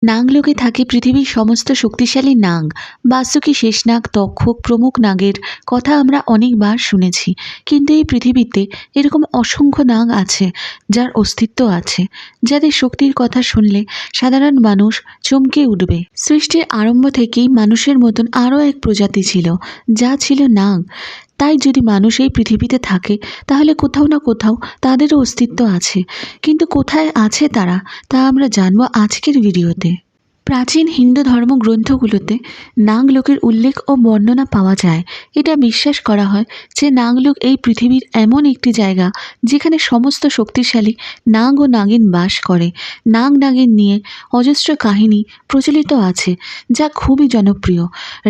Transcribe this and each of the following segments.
নাগলোকে থাকে পৃথিবীর সমস্ত শক্তিশালী নাগ। বাসুকি, শেষনাগ, তক্ষক প্রমুখ নাগের কথা আমরা অনেকবার শুনেছি, কিন্তু এই পৃথিবীতে এরকম অসংখ্য নাগ আছে যার অস্তিত্ব আছে, যাদের শক্তির কথা শুনলে সাধারণ মানুষ চমকে উঠবে। সৃষ্টির আরম্ভ থেকেই মানুষের মতন আরও এক প্রজাতি ছিল, যা ছিল নাগ। তাই যদি মানুষ এই পৃথিবীতে থাকে তাহলে কোথাও না কোথাও তাদেরও অস্তিত্ব আছে, কিন্তু কোথায় আছে তারা তা আমরা জানবো আজকের ভিডিওতে। প্রাচীন হিন্দু ধর্মগ্রন্থগুলোতে নাগলোকের উল্লেখ ও বর্ণনা পাওয়া যায়। এটা বিশ্বাস করা হয় যে নাগলোক এই পৃথিবীর এমন একটি জায়গা যেখানে সমস্ত শক্তিশালী নাগ ও নাগিন বাস করে। নাগ নাগিন নিয়ে অজস্র কাহিনী প্রচলিত আছে, যা খুবই জনপ্রিয়।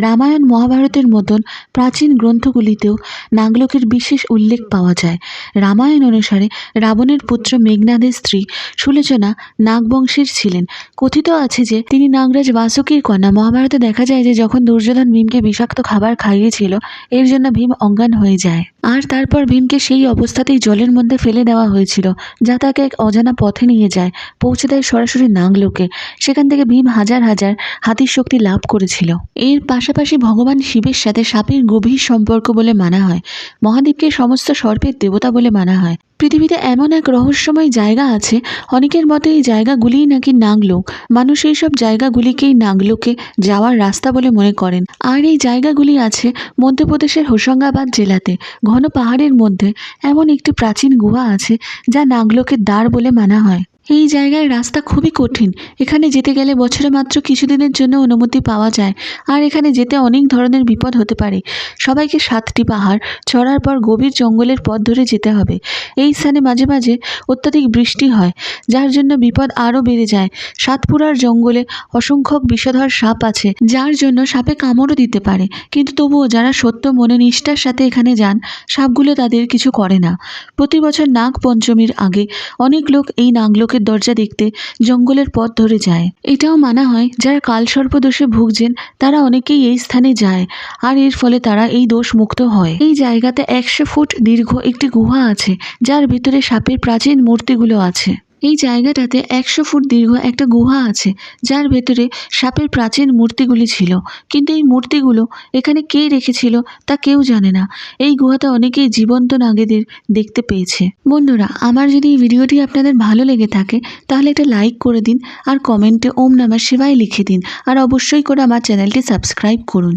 রামায়ণ মহাভারতের মতন প্রাচীন গ্রন্থগুলিতেও নাগলোকের বিশেষ উল্লেখ পাওয়া যায়। রামায়ণ অনুসারে রাবণের পুত্র মেঘনাদের স্ত্রী সুলোচনা নাগবংশের ছিলেন। কথিত আছে যে তিনি নাগরাজ বাসুকীর কন্যা। মহাভারতে দেখা যায় যে যখন দুর্যোধন ভীমকে বিষাক্ত খাবার খাইয়েছিল, এর জন্য ভীম অজ্ঞান হয়ে যায়, আর তারপর ভীমকে সেই অবস্থাতেই জলের মধ্যে ফেলে দেওয়া হয়েছিল, যা তাকে এক অজানা পথে নিয়ে যায়, পৌঁছে দেয় সরাসরি নাগলোকে। সেখান থেকে ভীম হাজার হাজার হাতির শক্তি লাভ করেছিল। এর পাশাপাশি ভগবান শিবের সাথে সাপের গভীর সম্পর্ক বলে মানা হয়। মহাদেবকে সমস্ত সর্পের দেবতা বলে মানা হয়। পৃথিবীতে এমন এক রহস্যময় জায়গা আছে, অনেকের মতে এই জায়গাগুলিই নাকি নাগলোক। মানুষ এই সব জায়গাগুলিকেই নাগলোকে যাওয়ার রাস্তা বলে মনে করেন। আর এই জায়গাগুলি আছে মধ্যপ্রদেশের হোশঙ্গাবাদ জেলাতে। ঘন পাহাড়ের মধ্যে এমন একটি প্রাচীন গুহা আছে যা নাগলোকের দ্বার বলে মানা হয়। এই জায়গায় রাস্তা খুবই কঠিন। এখানে যেতে গেলে বছরে মাত্র কিছুদিনের জন্য অনুমতি পাওয়া যায়, আর এখানে যেতে অনেক ধরনের বিপদ হতে পারে। সবাইকে 7টি পাহাড় চড়ার পর গভীর জঙ্গলের পথ ধরে যেতে হবে। এই স্থানে মাঝে মাঝে অত্যাধিক বৃষ্টি হয়, যার জন্য বিপদ আরও বেড়ে যায়। সাতপুরার জঙ্গলে অসংখ্য বিষধর সাপ আছে, যার জন্য সাপে কামড়ও দিতে পারে, কিন্তু তবুও যারা সত্য মনে নিষ্ঠার সাথে এখানে যান, সাপগুলো তাদের কিছু করে না। প্রতি বছর নাগ পঞ্চমীর আগে অনেক লোক এই নাগলোকের দরজা দেখতে জঙ্গলের পথ ধরে যায়। এটাও মানা হয় যারা কালসর্প দোষে ভুগছেন তারা অনেকেই এই স্থানে যায়, আর এর ফলে তারা এই দোষ মুক্ত হয়। এই জায়গাতে 100 ফুট দীর্ঘ একটি গুহা আছে, যার ভিতরে সাপের প্রাচীন মূর্তিগুলো আছে। এই জায়গাটাতে 100 ফুট দীর্ঘ একটা গুহা আছে, যার ভেতরে সাপের প্রাচীন মূর্তিগুলি ছিল, কিন্তু এই মূর্তিগুলো এখানে কে রেখেছিল তা কেউ জানে না। এই গুহাতে অনেকেই জীবন্ত নাগেদের দেখতে পেয়েছে। বন্ধুরা, আমার যদি এই ভিডিওটি আপনাদের ভালো লেগে থাকে তাহলে একটা লাইক করে দিন, আর কমেন্টে ওম নমঃ শিবায় লিখে দিন, আর অবশ্যই করে আমার চ্যানেলটি সাবস্ক্রাইব করুন।